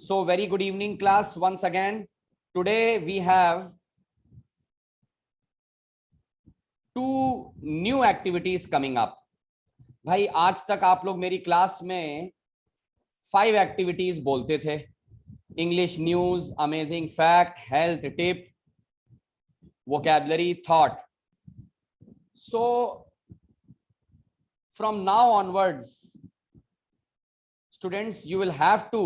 So very good evening class once again. Today we have two new activities coming up. भाई आज तक आप लोग मेरी क्लास में 5 एक्टिविटीज बोलते थे. English news, amazing fact, health tip, vocabulary, thought. So from now onwards, students, you will have to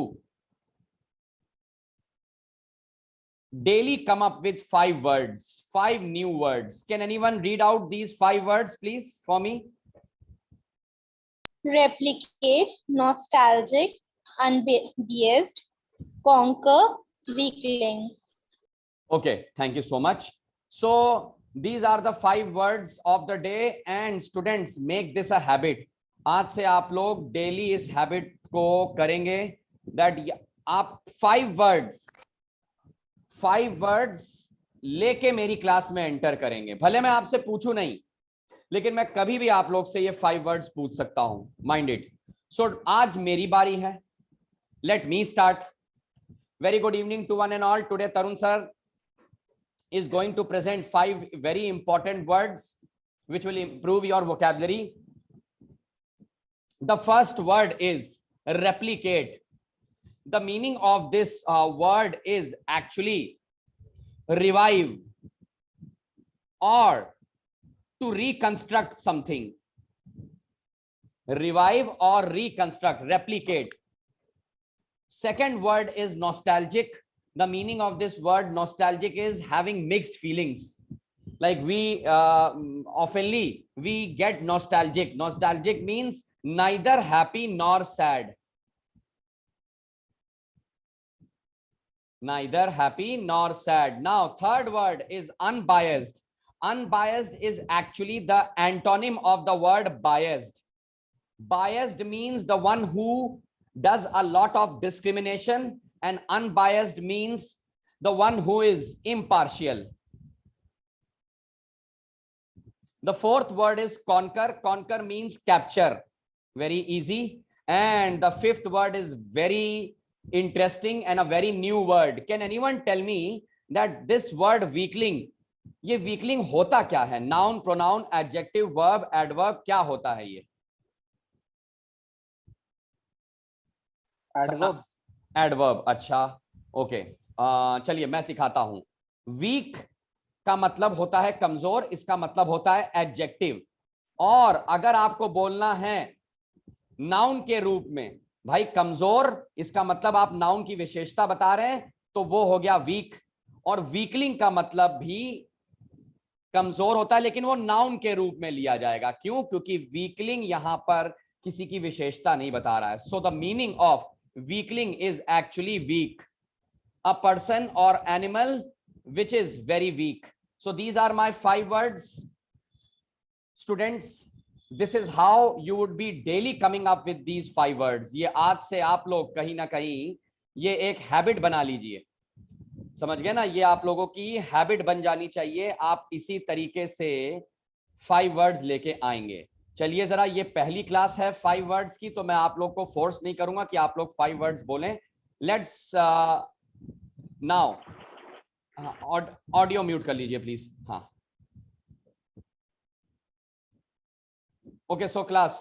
daily come up with 5 words, 5 new words. Can anyone read out these 5 words please for me? Replicate, nostalgic, unbiased, conquer, weakling. Okay, thank you so much. So these are the 5 words of the day and students, make this a habit. आज से आप लोग daily इस habit को करेंगे that आप 5 words लेके मेरी क्लास में एंटर करेंगे. भले मैं आपसे पूछूं नहीं, लेकिन मैं कभी भी आप लोग से ये 5 वर्ड्स पूछ सकता हूं. Mind it. सो आज मेरी बारी है. Let me start. Very good evening to one and all. Today Tarun sir is going to present 5 very important words which will improve your vocabulary. The first word is replicate. The meaning of this word is actually revive or to reconstruct something. Revive or reconstruct, replicate. Second word is nostalgic. The meaning of this word nostalgic is having mixed feelings. Like we oftenly we get nostalgic. Nostalgic means neither happy nor sad. Neither happy nor sad. Now third word is unbiased. Unbiased is actually the antonym of the word biased. Biased means the one who does a lot of discrimination, and unbiased means the one who is impartial. The fourth word is conquer. Conquer means capture. Very easy. And the fifth word is very interesting and a very new word. Can anyone tell me that this word weakling, ये weakling होता क्या है? Noun, pronoun, adjective, verb, adverb, क्या होता है ये? Adverb. Adverb. अच्छा, okay. चलिए मैं सिखाता हूं. वीक का मतलब होता है कमजोर. इसका मतलब होता है एडजेक्टिव. और अगर आपको बोलना है नाउन के रूप में, भाई कमजोर, इसका मतलब आप नाउन की विशेषता बता रहे हैं, तो वो हो गया वीक. और वीकलिंग का मतलब भी कमजोर होता है, लेकिन वो नाउन के रूप में लिया जाएगा. क्यों? क्योंकि वीकलिंग यहां पर किसी की विशेषता नहीं बता रहा है. So the meaning of weakling is actually weak, a person or animal which is very weak. So these are my 5 words. Students, this is how you would be daily coming up with these 5 words. ये आज से आप लोग कहीं ना कहीं ये एक हैबिट बना लीजिए. समझ गए ना? ये आप लोगों की हैबिट बन जानी चाहिए. आप इसी तरीके से 5 वर्ड्स लेके आएंगे. चलिए जरा, ये पहली क्लास है 5 वर्ड्स की, तो मैं आप लोग को फोर्स नहीं करूंगा कि आप लोग 5 वर्ड्स बोलें. लेट्स नाउ ऑडियो म्यूट कर लीजिए प्लीज. हाँ, okay. So class,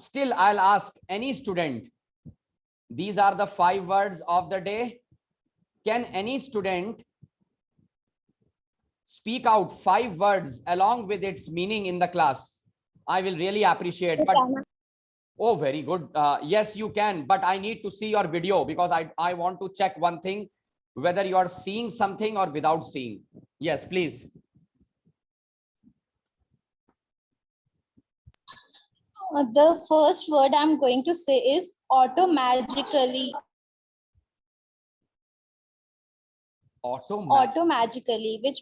still I will ask any student, these are the 5 words of the day. Can any student speak out 5 words along with its meaning in the class? I will really appreciate. But oh, very good. Yes, you can, but I need to see your video because I want to check one thing, whether you are seeing something or without seeing. Yes, please. The first word I'm going to say is automagically. Automagically, which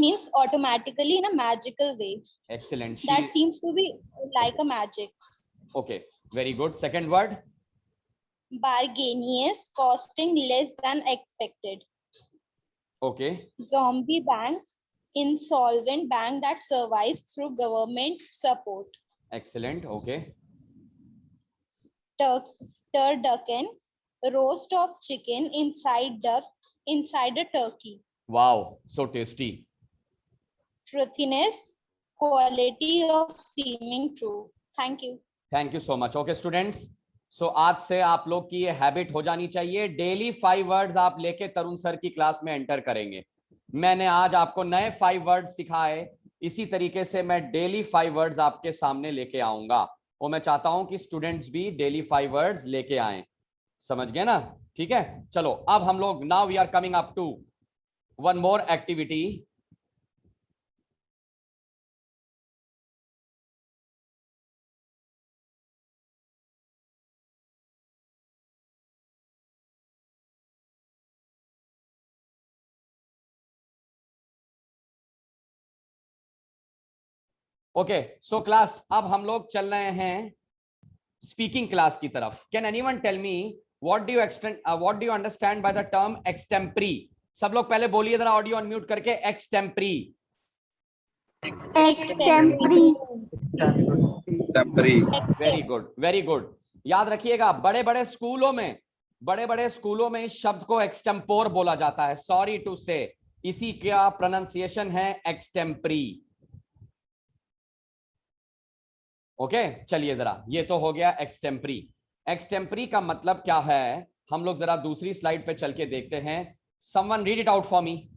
means automatically in a magical way. Excellent. That seems to be like a magic. Okay, very good. Second word. Bargainious, costing less than expected. Okay. Zombie bank, insolvent bank that survives through government support. Excellent. Okay. turducken, roast of chicken inside a turkey. Wow, so tasty. Truthiness, quality of seeming true. Thank you. Thank you so much. Okay students, so आज से आप लोग की ये habit हो जानी चाहिए. Daily 5 words आप लेके तरुण सर की क्लास में एंटर करेंगे. मैंने आज आपको नए 5 वर्ड्स सिखाए, इसी तरीके से मैं डेली 5 वर्ड्स आपके सामने लेके आऊंगा और मैं चाहता हूं कि स्टूडेंट्स भी डेली 5 वर्ड्स लेके आए. समझ गए ना? ठीक है, चलो अब हम लोग now we are coming up to one more activity. Okay so class, अब हम लोग चल रहे हैं स्पीकिंग क्लास की तरफ. Can anyone tell me what do you understand by the term extempore? सब लोग पहले बोलिए जरा ऑडियो अनम्यूट करके. Extempore. Extempore. Very good, very good. याद रखिएगा, बड़े बड़े स्कूलों में इस शब्द को एक्सटेम्पोर बोला जाता है. सॉरी टू से, इसी का प्रोनाउंसिएशन है एक्सटेम्परी. ओके चलिए जरा, ये तो हो गया एक्सटेम्परी. एक्सटेम्परी का मतलब क्या है, हम लोग जरा दूसरी स्लाइड पे चल के देखते हैं. Someone read it out for me.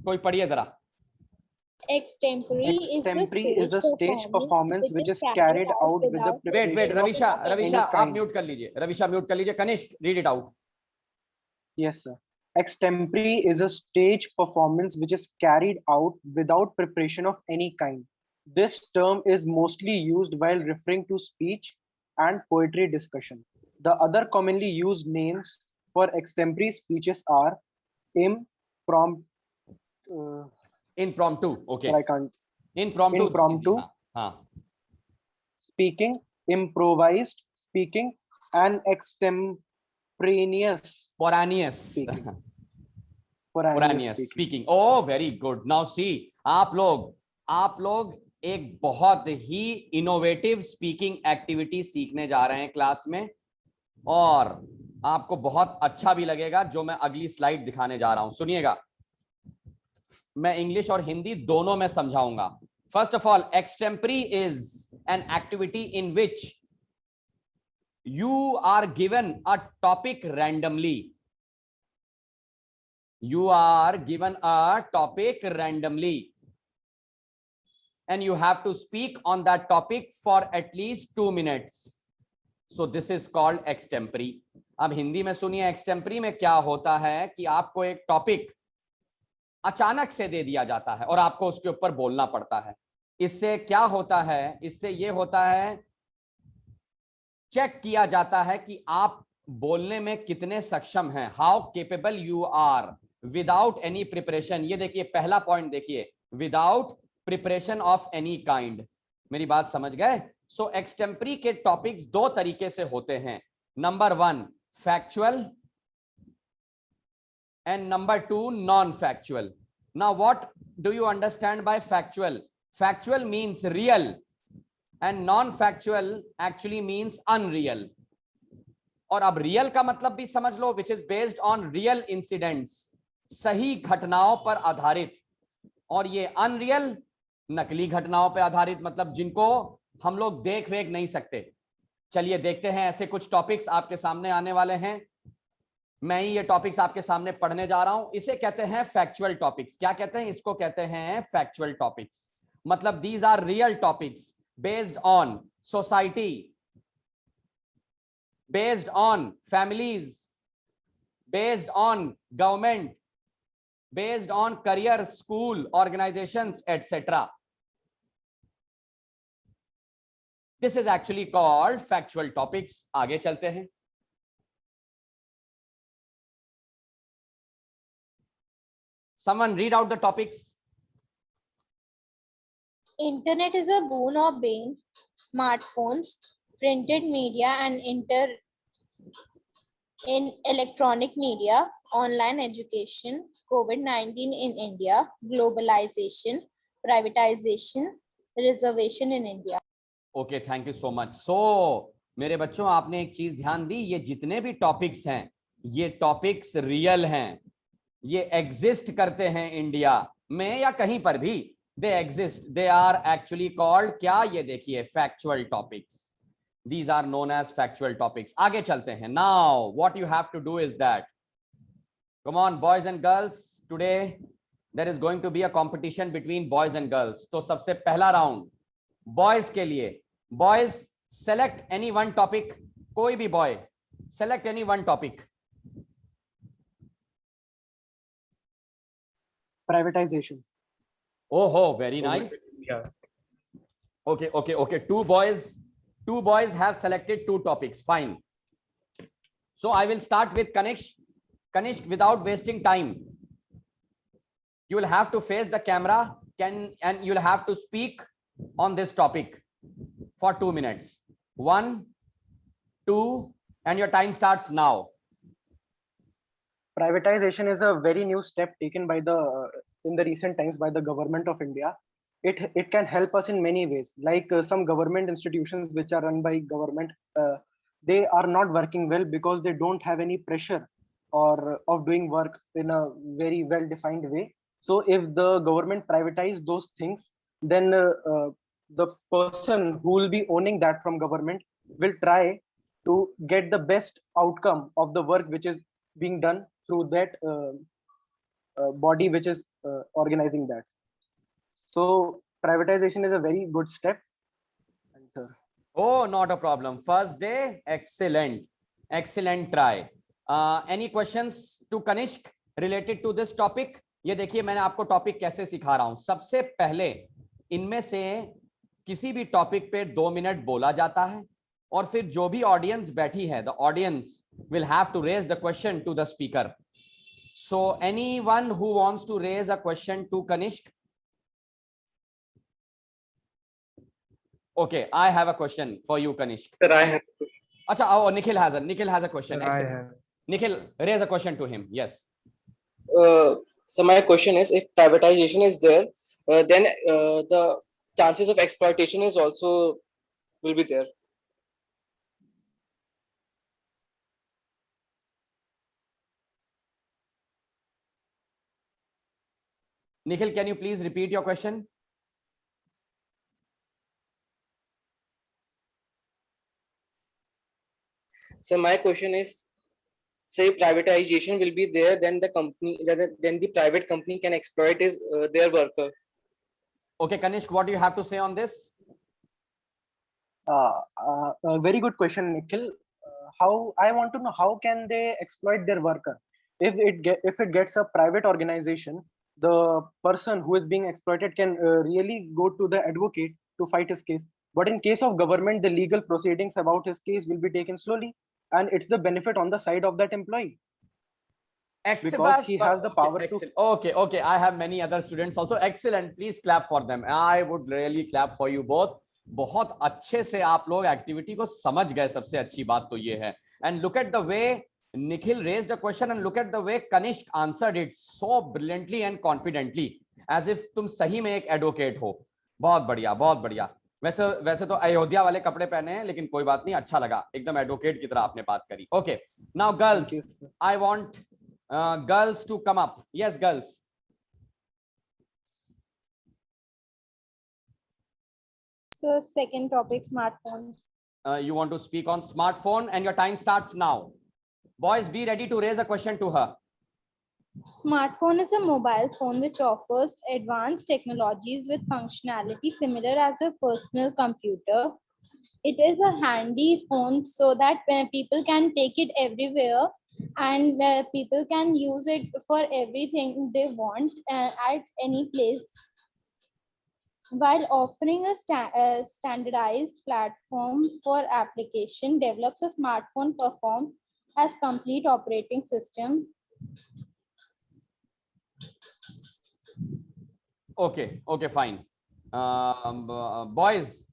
कोई पढ़िए जरा. Extempore is a stage performance which is carried out with the wet preparation Ravisha, of any आप kind. म्यूट कर लीजिए. रविशा म्यूट कर लीजिए. Kanishk read it out. Yes, sir. Extempore is a stage performance which is carried out without preparation of any kind. This term is mostly used while referring to speech and poetry discussion. The other commonly used names for extempore speeches are impromptu. Impromptu. Okay, I can't. Impromptu. Impromptu. हाँ. Speaking, improvised speaking, and extemporaneous Foraneous. speaking. Foraneous speaking. Oh, very good. Now see, आप लोग एक बहुत ही innovative speaking activity सीखने जा रहे हैं class में, और आपको बहुत अच्छा भी लगेगा जो मैं अगली स्लाइड दिखाने जा रहा हूं. सुनिएगा, मैं इंग्लिश और हिंदी दोनों में समझाऊंगा. First of all, extempore is an activity in which you are given a topic randomly. You are given a topic randomly and you have to speak on that topic for at least 2 minutes. So this is called extempore. अब हिंदी में सुनिए, एक्सटेम्परी में क्या होता है कि आपको एक टॉपिक अचानक से दे दिया जाता है और आपको उसके ऊपर बोलना पड़ता है. इससे क्या होता है, इससे ये होता है, चेक किया जाता है कि आप बोलने में कितने सक्षम हैं. How capable you are without any preparation. ये देखिए पहला पॉइंट देखिए, without preparation of any kind. मेरी बात समझ गए? सो एक्सटेम्परी के टॉपिक्स दो तरीके से होते हैं. Number 1 factual and number 2 non factual. Now what do you understand bye factual? Factual means real and non-factual actually means unreal. और अब रियल का मतलब भी समझ लो, which is based on real incidents, सही घटनाओं पर आधारित. और ये अनरियल, नकली घटनाओं पर आधारित, मतलब जिनको हम लोग देख वेख नहीं सकते. चलिए देखते हैं, ऐसे कुछ टॉपिक्स आपके सामने आने वाले हैं. मैं ही ये टॉपिक्स आपके सामने पढ़ने जा रहा हूं. इसे कहते हैं फैक्चुअल टॉपिक्स. क्या कहते हैं इसको? कहते हैं फैक्चुअल टॉपिक्स. मतलब these are real topics based on society, based on families, based on government, based on career, school, organizations, etc. This is actually called factual topics. आगे चलते हैं. Someone read out the topics. Internet is a boon or bane. Smartphones, printed media and in electronic media, online education, COVID-19 in India, globalization, privatization, reservation in India. Okay, thank you so much. So मेरे बच्चों आपने एक चीज ध्यान दी, ये जितने भी topics हैं ये टॉपिक्स रियल हैं, ये एग्जिस्ट करते हैं इंडिया में या कहीं पर भी, they exist, they are actually called क्या, ये देखिए factual topics, these are known as factual topics. आगे चलते हैं. Now what you have to do is that, come on boys and girls, today there is going to be a competition between boys and girls. तो सबसे पहला round boys के लिए. Boys select any one topic, कोई भी boy select any one topic. Privatization. Oh, very nice. Yeah. Okay. Two boys have selected two topics. Fine. So I will start with Kanishk. Kanishk, without wasting time, you will have to face the camera and you'll have to speak on this topic for 2 minutes. 1, 2, and your time starts now. Privatization is a very new step taken by the in the recent times by the government of India. It can help us in many ways. Like some government institutions which are run by government, they are not working well because they don't have any pressure or of doing work in a very well defined way. So if the government privatize those things, then the person who will be owning that from government will try to get the best outcome of the work which is being done through that body which is organizing that. So privatization is a very good step. Oh, not a problem. First day, excellent try. Any questions to Kanishk related to this topic? ये देखिए मैंने आपको topic कैसे सिखा रहा हूं. सबसे पहले इनमें से किसी भी टॉपिक पे 2 मिनट बोला जाता है और फिर जो भी ऑडियंस बैठी है, the audience will have to raise the question to the speaker. So anyone who wants to raise a question to Kanishk? Okay, I have a question for you, Kanishk. Sir, I have. Acha, oh, Nikhil has a question. Sir, I have. Nikhil, raise a question to him. Yes. So my question is, if privatization is there, then the chances of exploitation is also will be there. Nikhil, can you please repeat your question? So my question is, say privatization will be there, then then the private company can exploit their worker. Okay, Kanishk, what do you have to say on this? A very good question, Nikhil. How I want to know, how can they exploit their worker? If it gets a private organization, the person who is being exploited can really go to the advocate to fight his case. But in case of government, the legal proceedings about his case will be taken slowly, and it's the benefit on the side of that employee. Because he has the power to. Okay. I have many other students also. Excellent. Please clap for them. I would really clap for you both. बहुत अच्छे से आप लोग activity को समझ गए. सबसे अच्छी बात तो ये है. And look at the way Nikhil raised a question and look at the way Kanishk answered it so brilliantly and confidently, as if तुम सही में एक एडवोकेट हो. बहुत बढ़िया. वैसे तो अयोध्या वाले कपड़े पहने हैं, लेकिन कोई बात नहीं, अच्छा लगा. एकदम एडवोकेट की तरह आपने बात करी. Okay. Now girls, I want girls to come up. Yes, girls. So second topic, smartphones. You want to speak on smartphone and your time starts now. Boys, be ready to raise a question to her. Smartphone is a mobile phone which offers advanced technologies with functionality similar as a personal computer. It is a handy phone so that people can take it everywhere and people can use it for everything they want at any place. While offering a standardized platform for application, develops a smartphone performs as complete operating system. Okay, fine. Boys,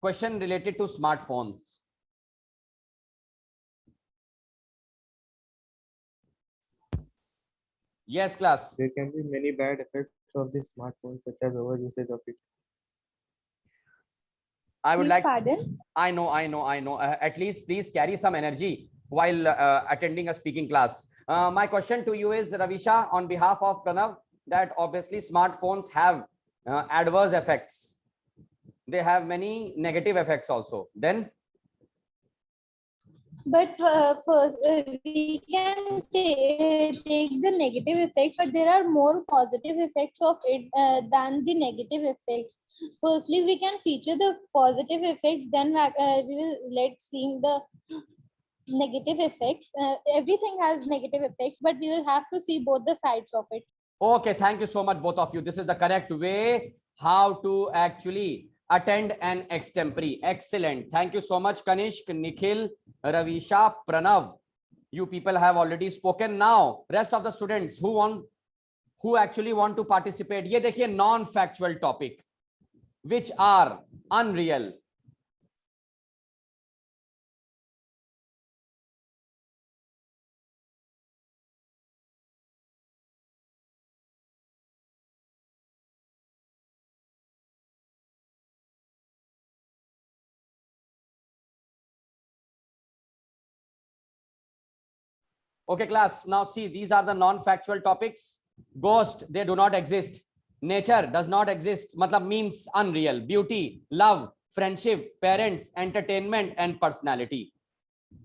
question related to smartphones. Yes, class. There can be many bad effects of the smartphone, such as over usage of it. I would Please like. pardon. I know. At least please carry some energy while attending a speaking class. My question to you is, Ravisha, on behalf of Pranav, that obviously smartphones have adverse effects. They have many negative effects also. Then, But first, we can take the negative effects, but there are more positive effects of it than the negative effects. Firstly, we can feature the positive effects, then we will let's see the negative effects. Everything has negative effects, but we will have to see both the sides of it. okay, thank you so much, both of you. This is the correct way how to actually attend an extempore. Excellent. Thank you so much, Kanishk, Nikhil, Ravisha, Pranav. You people have already spoken. Now, rest of the students who actually want to participate. ये देखिए non-factual topic, which are unreal. Okay, class. Now see, these are the non-factual topics. Ghost, they do not exist. Nature does not exist. Matlab means unreal. Beauty, love, friendship, parents, entertainment, and personality.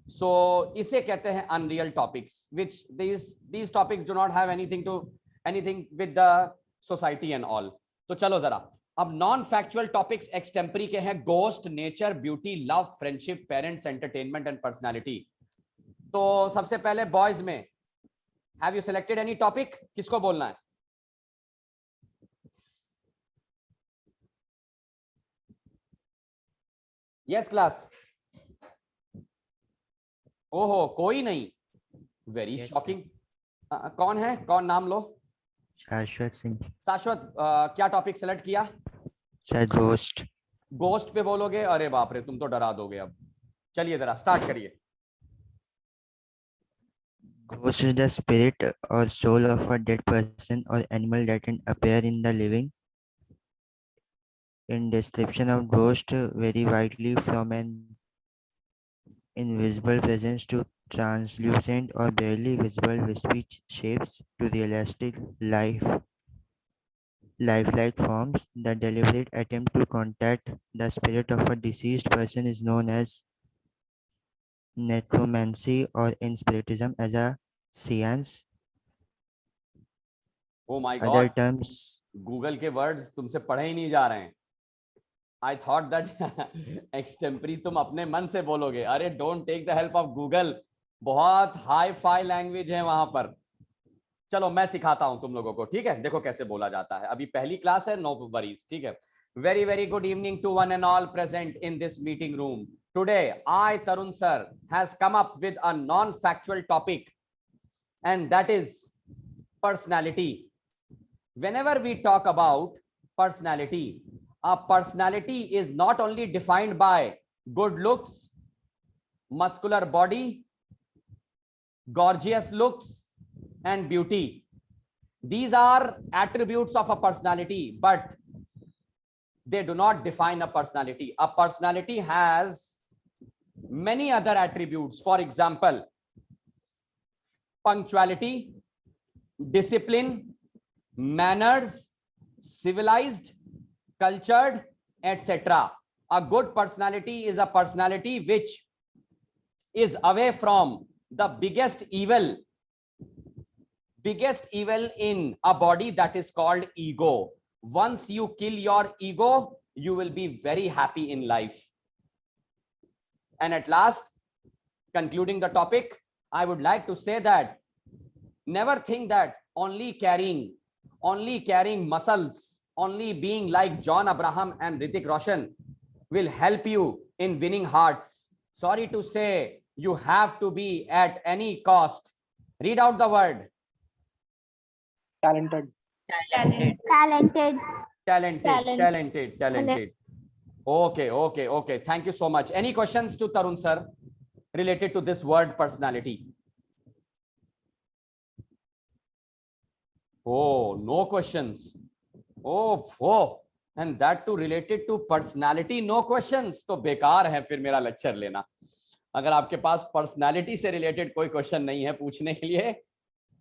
So इसे कहते हैं unreal topics, which these topics do not have anything with the society and all. तो चलो जरा अब non-factual topics extempore के हैं ghost, nature, beauty, love, friendship, parents, entertainment, and personality. तो सबसे पहले बॉयज में have you selected any topic? किसको बोलना है? Yes class. ओहो, कोई नहीं. Very shocking. कौन है? कौन नाम लो? शाश्वत सिंह. शाश्वत, क्या टॉपिक सेलेक्ट किया? शायद गोस्ट. गोस्ट पे बोलोगे? अरे बाप रे, तुम तो डरा दोगे अब. चलिए जरा स्टार्ट करिए. Ghost is the spirit or soul of a dead person or animal that can appear in the living. In description of ghost vary widely from an invisible presence to translucent or barely visible wispy shapes to realistic lifelike forms. The deliberate attempt to contact the spirit of a deceased person is known as necromancy, or in spiritism as a seance. Oh my Other God, terms, Google के words तुमसे पढ़े ही नहीं जा रहे हैं. I thought that एक्सटेम्परी तुम अपने मन से बोलोगे. अरे don't take the help of Google. बहुत हाई फाई लैंग्वेज है वहां पर. चलो मैं सिखाता हूं तुम लोगों को, ठीक है? देखो कैसे बोला जाता है. अभी पहली क्लास है, नो वरीज, ठीक है? Very very good evening to one and all present in this meeting room. Today, I, Tarun sir, has come up with a non-factual topic, and that is personality. Whenever we talk about personality, a personality is not only defined by good looks, muscular body, gorgeous looks, and beauty. These are attributes of a personality, but they do not define a personality. A personality has many other attributes. For example, punctuality, discipline, manners, civilized, cultured, etc. A good personality is a personality which is away from the biggest evil in a body, that is called ego. Once you kill your ego, you will be very happy in life. And at last, concluding the topic, I would like to say that never think that only carrying muscles, only being like John Abraham and Hrithik Roshan will help you in winning hearts. Sorry to say, you have to be at any cost. Read out the word. Talented. Talented. Okay. Thank you so much. Any questions to Tarun sir related to this word personality? Oh, no questions. Oh, and that too related to personality, no questions, तो बेकार है फिर मेरा lecture लेना। अगर आपके पास personality से related कोई क्वेश्चन नहीं है पूछने के लिए।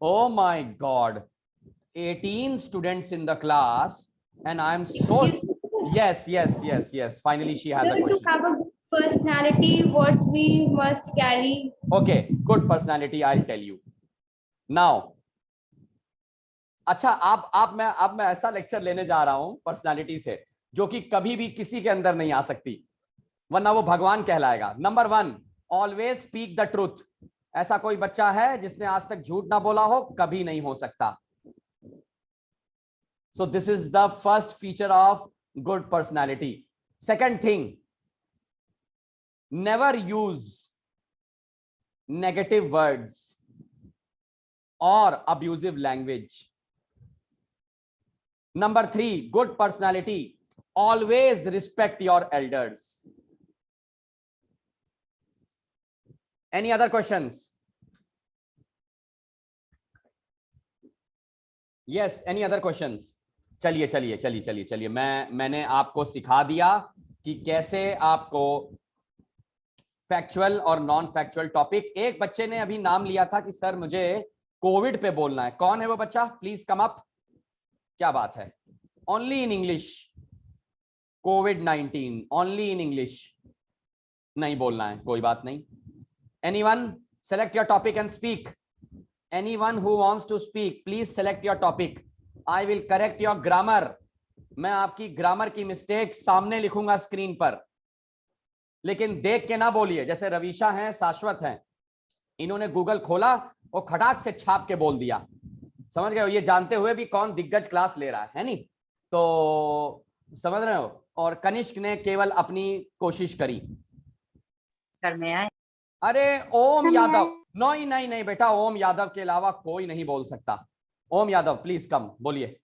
Oh my God, 18 students in the class and I am so yes. Finally she has a To question. have a good personality, what we must carry. Okay, good personality, I'll tell you. Now, अच्छा अब मैं ऐसा lecture लेने जा रहा हूं personality से जो कि कभी भी किसी के अंदर नहीं आ सकती, वरना वो भगवान कहलाएगा। Number 1, always speak the truth. ऐसा कोई बच्चा है जिसने आज तक झूठ ना बोला हो? कभी नहीं हो सकता। So this is the first feature of good personality. Second thing, never use negative words or abusive language. Number 3, good personality, always respect your elders. Any other questions? Yes, any other questions? चलिए मैंने आपको सिखा दिया कि कैसे आपको factual और non factual topic. एक बच्चे ने अभी नाम लिया था कि सर मुझे कोविड पे बोलना है। कौन है वो बच्चा? Please come up. क्या बात है? Only in English. कोविड-19 ओनली इन इंग्लिश, नहीं बोलना है, कोई बात नहीं। Anyone select your topic and speak. Anyone who wants to speak please select your topic. I will correct your grammar. मैं आपकी ग्रामर की मिस्टेक सामने लिखूंगा स्क्रीन पर, लेकिन देख के ना बोलिए। जैसे रवीशा हैं, शाश्वत हैं, इन्होंने गूगल खोला और खटाक से छाप के बोल दिया, समझ गए हो? ये जानते हुए भी कौन दिग्गज क्लास ले रहा है नहीं, तो समझ रहे हो? और कनिष्क ने केवल अपनी कोशिश करी। सर मैं आए? अरे ओम यादव, नहीं बेटा, ओम यादव के अलावा कोई नहीं बोल सकता। ओम यादव प्लीज कम, बोलिए।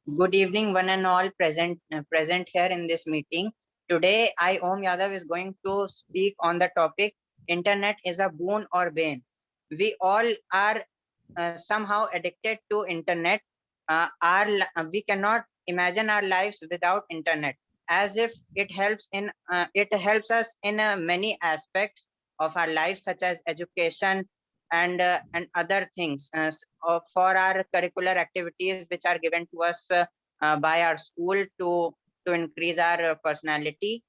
Good evening, one and all present here in this meeting. Today, I, Om Yadav, is going to speak on the topic Internet is a boon or bane. We all are somehow addicted to Internet. We cannot imagine our lives without Internet, as if it helps us in many aspects of our lives, such as education and other things for our curricular activities which are given to us by our school to increase our personality.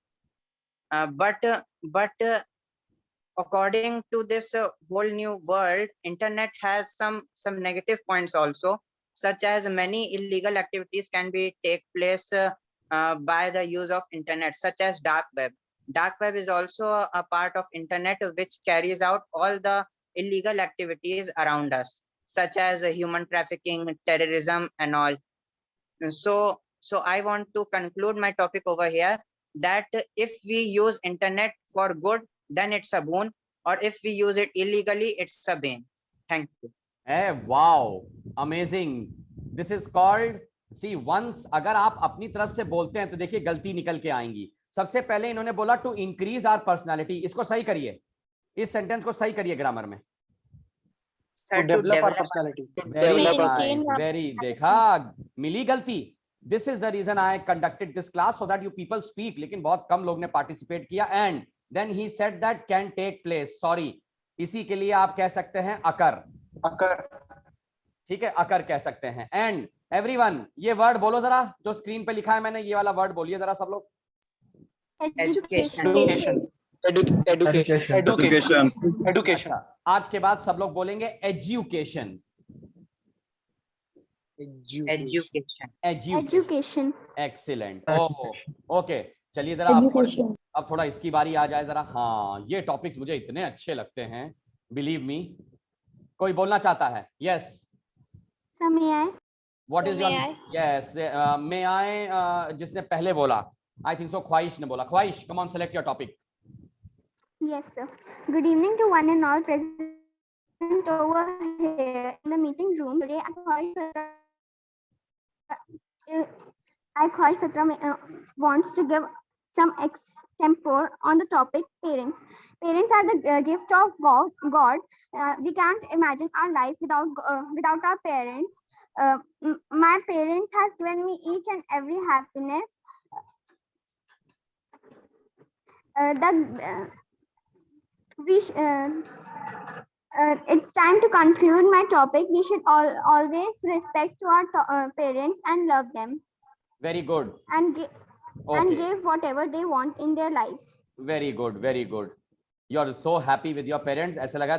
But according to this whole new world, Internet has some negative points also, such as many illegal activities can be take place by the use of Internet, such as dark web. Dark web is also a part of Internet which carries out all the illegal activities around us, such as human trafficking, terrorism, and all. So I want to conclude my topic over here, that if we use Internet for good, then it's a boon, or if we use it illegally, it's a bane. Thank you. Hey, wow, amazing. This is called, see, once अगर आप अपनी तरफ से बोलते हैं तो देखिए गलती निकल के आएंगी। सबसे पहले इन्होंने बोला टू इंक्रीज आवर पर्सनालिटी। इसको सही करिए, इस सेंटेंस को सही करिए ग्रामर में। To develop our personality. Very, देखा, मिली गलती। This is the reason I conducted this class, so that you people speak. लेकिन बहुत कम लोग ने पार्टिसिपेट किया। And then he said that can take place. Sorry, इसी के लिए आप कह सकते हैं अकर। ठीक है, अकर कह सकते हैं। And everyone, ये वर्ड बोलो जरा, जो स्क्रीन पे लिखा है मैंने, ये वाला वर्ड बोलिए जरा सब लोग। Education. Education. आज के बाद सब लोग बोलेंगे एजुकेशन। Education. एक्सीलेंट। ओके, चलिए जरा अब थोड़ा इसकी बारी आ जाए जरा। हाँ, ये टॉपिक्स मुझे इतने अच्छे लगते हैं, बिलीव मी। कोई बोलना चाहता है? Yes, what is your? Yes, may I. जिसने पहले बोला, आई थिंक सो ख्वाहिश ने बोला। ख्वाहिश, come on, select your topic. Yes, sir. Good evening to one and all present over here in the meeting room. Today, I, Khwahish Patra, wants to give some extempore on the topic parents. Parents are the gift of God. We can't imagine our life without our parents. My parents has given me each and every happiness. It's time to conclude my topic. We should always respect to our parents and love them Very good. and Okay. give whatever they want in their life. Very good, very good. You are so happy with your parents. ऐसा लगा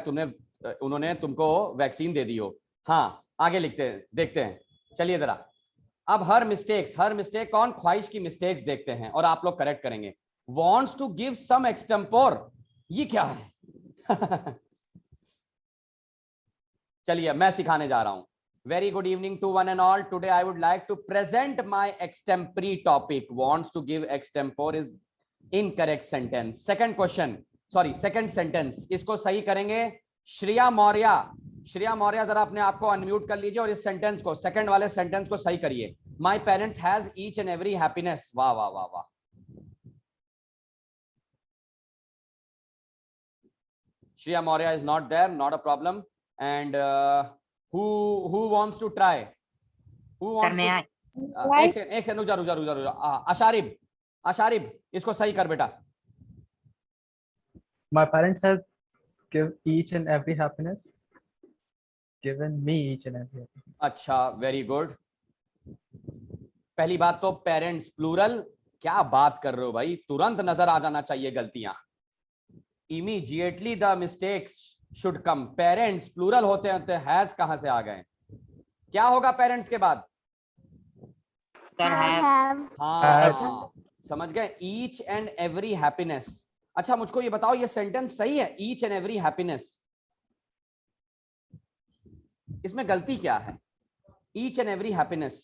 उन्होंने तुमको vaccine दे दी हो. हाँ, आगे देखते हैं. चलिए जरा. अब हर मिस्टेक कौन ख्वाहिश की मिस्टेक्स देखते हैं और आप लोग करेक्ट करेंगे. Wants to give some extempore. ये क्या है? चलिए मैं सिखाने जा रहा हूं. Very good evening to one and all. Today I would like to present my extempore topic. Wants to give extempore is incorrect sentence. Second sentence. इसको सही करेंगे श्रेया मौर्य जरा अपने आप को अनम्यूट कर लीजिए और इस सेंटेंस को सेकंड वाले सेंटेंस को सही करिए. My parents has each and every happiness. वाह वाह वाह वाह. Shreya Maurya is not there, not a problem. And who wants to try? Who wants to? एक से रुक अशारिब इसको सही कर बेटा. My parents has given each and every happiness. Given me each and every happiness. अच्छा, very good. पहली बात तो पेरेंट्स प्लूरल. क्या बात कर रहे हो भाई, तुरंत नजर आ जाना चाहिए गलतियां. Immediately the mistakes should come. Parents plural होते होते हैज कहां से आ गए? क्या होगा पेरेंट्स के बाद? हाँ, समझ गए. Each and every happiness. अच्छा मुझको ये बताओ, ये सेंटेंस सही है? ईच एंड एवरी हैप्पीनेस, इसमें गलती क्या है? Each and every happiness.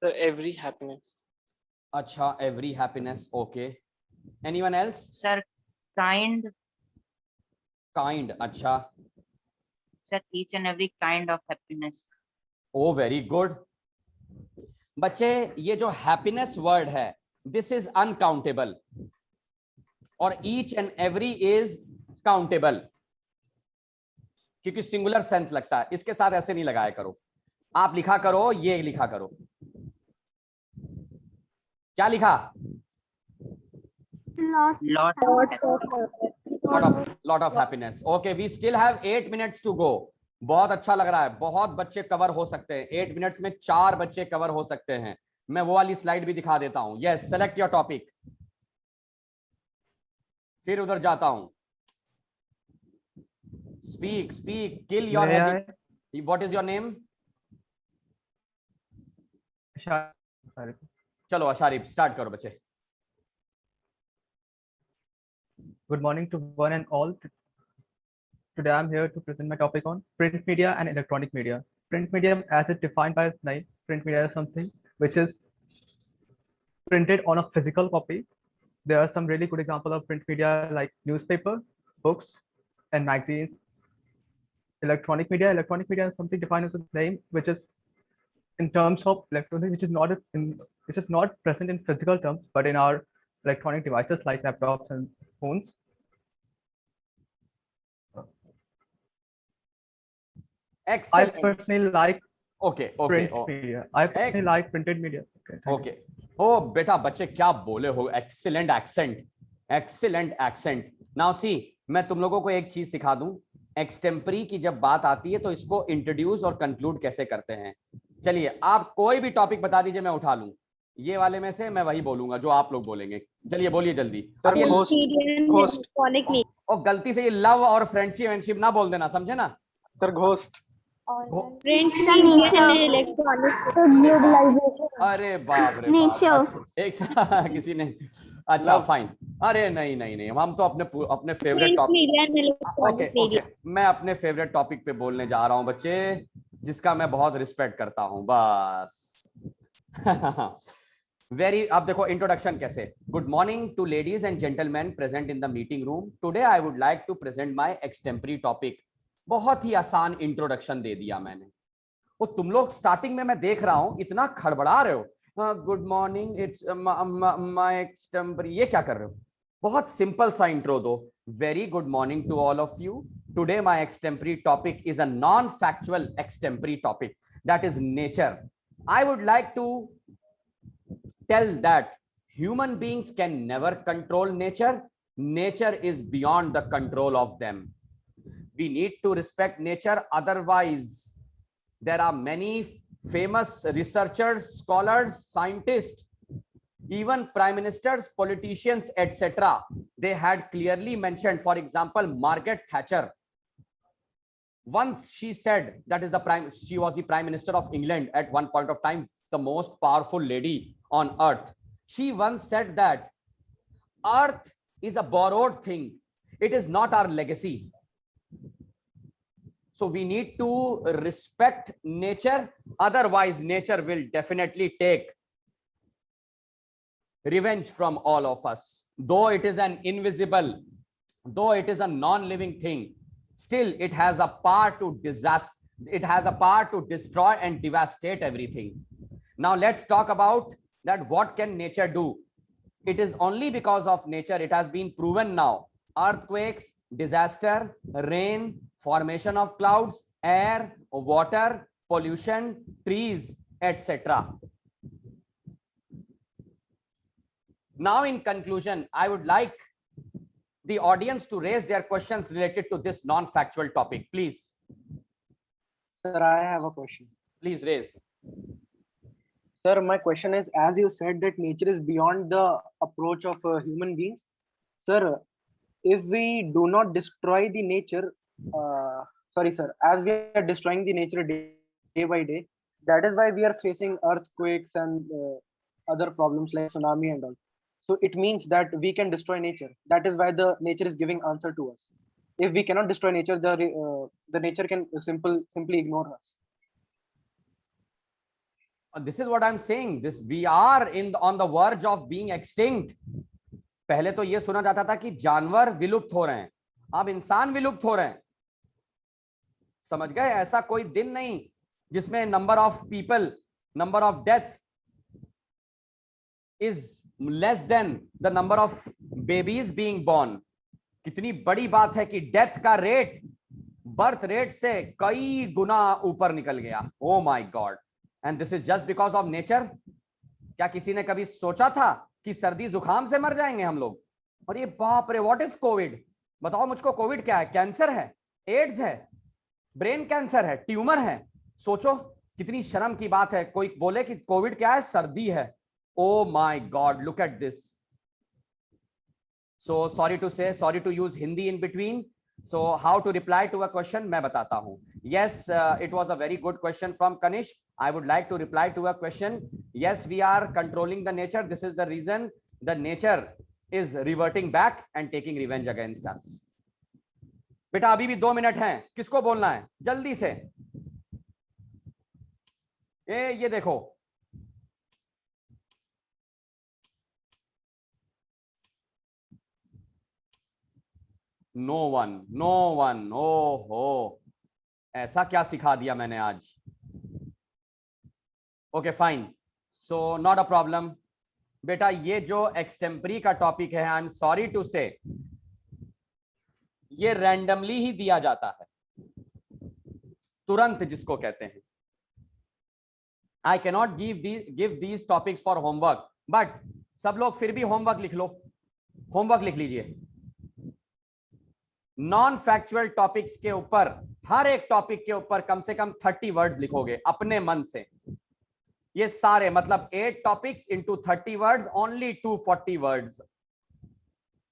Sir every happiness. अच्छा, every happiness. Okay. Anyone else? Sir kind. अच्छा sir each and every kind of happiness. Oh very good. बच्चे ये जो हैप्पीनेस वर्ड है, दिस इज अनकाउंटेबल और each and every is countable, क्योंकि singular sense लगता है. इसके साथ ऐसे नहीं लगाया करो. आप लिखा करो, ये लिखा करो. क्या लिखा? lot of happiness. Okay, we still have 8 minutes to go. बहुत अच्छा लग रहा है. बहुत बच्चे कवर हो सकते हैं. 8 मिनट्स में 4 बच्चे कवर हो सकते हैं. मैं वो वाली स्लाइड भी दिखा देता हूं. Yes, select your topic. फिर उधर जाता हूं. Speak kill your head. What is your name? चलो अशारिफ, स्टार्ट करो बच्चे. Good morning to one and all. Today I'm here to present my topic on print media and electronic media. Print media, as it's defined by its name, print media is something which is printed on a physical copy. There are some really good examples of print media like newspaper, books, and magazines. Electronic media is something defined as its name, which is in terms of electronic, which is not present in physical terms, but in our electronic devices like laptops and phones. Excellent. I personally like print media. I personally like printed media. Okay. Oh बेटा, बच्चे क्या बोले हो. Excellent accent. Now see, मैं तुम लोगों को एक चीज सिखा दूं. एक्सटेम्परी की जब बात आती है तो इसको इंट्रोड्यूस और कंक्लूड कैसे करते हैं. चलिए, आप कोई भी टॉपिक बता दीजिए, मैं उठा लूं. ये वाले में से मैं वही बोलूंगा जो आप लोग बोलेंगे. चलिए बोलिए जल्दी. घोस्ट. और गलती से ये लव और फ्रेंडशिप ना बोल देना, समझे ना? Sir ghost. अरे बाप रे बाप. एक किसी ने. अच्छा फाइन. अरे नहीं, हम तो अपने फेवरेट टॉपिक. ओके, मैं अपने फेवरेट टॉपिक पे बोलने जा रहा हूं बच्चे, जिसका मैं बहुत रिस्पेक्ट करता हूं. बस अब देखो इंट्रोडक्शन कैसे. Good morning to ladies and gentleman present in the meeting room. Today I would like to present my extempore topic. बहुत ही आसान इंट्रोडक्शन दे दिया मैंने. वो तुम लोग स्टार्टिंग में मैं देख रहा हूं इतना खड़बड़ा रहे हो. Good morning, it's my extempore. ये क्या कर रहे हो? बहुत सिंपल सा इंट्रो दो. Very good morning to all of you. Today my extempore topic is a non factual extempore topic. that is nature. I would like to tell that human beings can never control nature. Nature is beyond the control of them. We need to respect nature, otherwise there are many famous researchers, scholars, scientists, even prime ministers, politicians, etc. They had clearly mentioned, for example, Margaret Thatcher. Once she said, she was the prime minister of England at one point of time, the most powerful lady on earth. She once said that earth is a borrowed thing, it is not our legacy. So we need to respect nature, otherwise nature will definitely take revenge from all of us. Though it is an invisible, though it is a non-living thing, still it has a power to destroy and devastate everything. Now let's talk about that. What can nature do? It is only because of nature, it has been proven now. Earthquakes, disaster, rain, formation of clouds, air, water, pollution, trees, etc. Now in conclusion, I would like the audience to raise their questions related to this non-factual topic, please. Sir, I have a question. Please raise. Sir, my question is, as you said that nature is beyond the approach of human beings. Sir, if we do not destroy the nature, sorry sir, as we are destroying the nature day by day, that is why we are facing earthquakes and other problems like tsunami and all. So it means that we can destroy nature. That is why the nature is giving answer to us. If we cannot destroy nature, the nature can simply ignore us. This is what I'm saying. This we are on the verge of being extinct. पहले तो ये सुना जाता था कि जानवर विलुप्त हो रहे हैं, अब इंसान विलुप्त हो रहे हैं. समझ गए? ऐसा कोई दिन नहीं जिसमें number of people, number of death is less than the number of babies being born. कितनी बड़ी बात है कि डेथ का रेट बर्थ रेट से कई गुना ऊपर निकल गया. Oh my God! And this is just because of nature. क्या किसी ने कभी सोचा था कि सर्दी जुकाम से मर जाएंगे हम लोग? और ये बाप रे, व्हाट इज कोविड? बताओ मुझको, कोविड क्या है? कैंसर है, एड्स है, ब्रेन कैंसर है, ट्यूमर है. सोचो कितनी शर्म की बात है कोई बोले कि कोविड क्या है? सर्दी है. Oh my God, look at this. So sorry to say, sorry to use Hindi in between. So how to reply to a question? मैं बताता हूँ. Yes, it was a very good question from Kanish. I would like to reply to a question. Yes, we are controlling the nature. This is the reason the nature is reverting back and taking revenge against us. बेटा अभी भी 2 minute हैं, किसको बोलना है? जल्दी से. ये देखो. No one. Oh, ऐसा क्या सिखा दिया मैंने आज? Okay, fine. So not a problem. बेटा ये जो एक्सटेम्परी का टॉपिक है, आई एम सॉरी टू से, ये रैंडमली ही दिया जाता है, तुरंत जिसको कहते हैं. I cannot give these topics for homework, but सब लोग फिर भी होमवर्क लिख लो. होमवर्क लिख लीजिए. नॉन फैक्चुअल टॉपिक्स के ऊपर, हर एक टॉपिक के ऊपर कम से कम 30 वर्ड्स लिखोगे अपने मन से. ये सारे मतलब 8 topics into 30 words, only 240 words.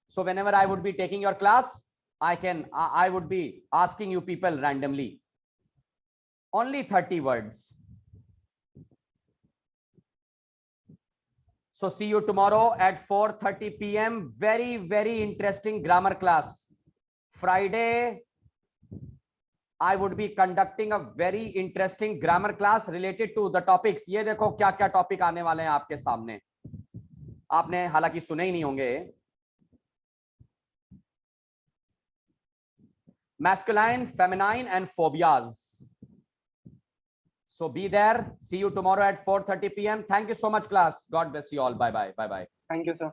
So whenever I would be taking your class, I would be asking you people randomly. Only 30 words. So see you tomorrow at 4:30 p.m. Very, very interesting grammar class. Friday, I would be conducting a very interesting grammar class related to the topics. ये देखो क्या क्या topic आने वाले हैं आपके सामने. आपने हालांकि सुने ही नहीं होंगे. Masculine, feminine, and phobias. So be there. See you tomorrow at 4:30 p.m. Thank you so much, class. God bless you all. Bye bye. Bye bye. Thank you, sir.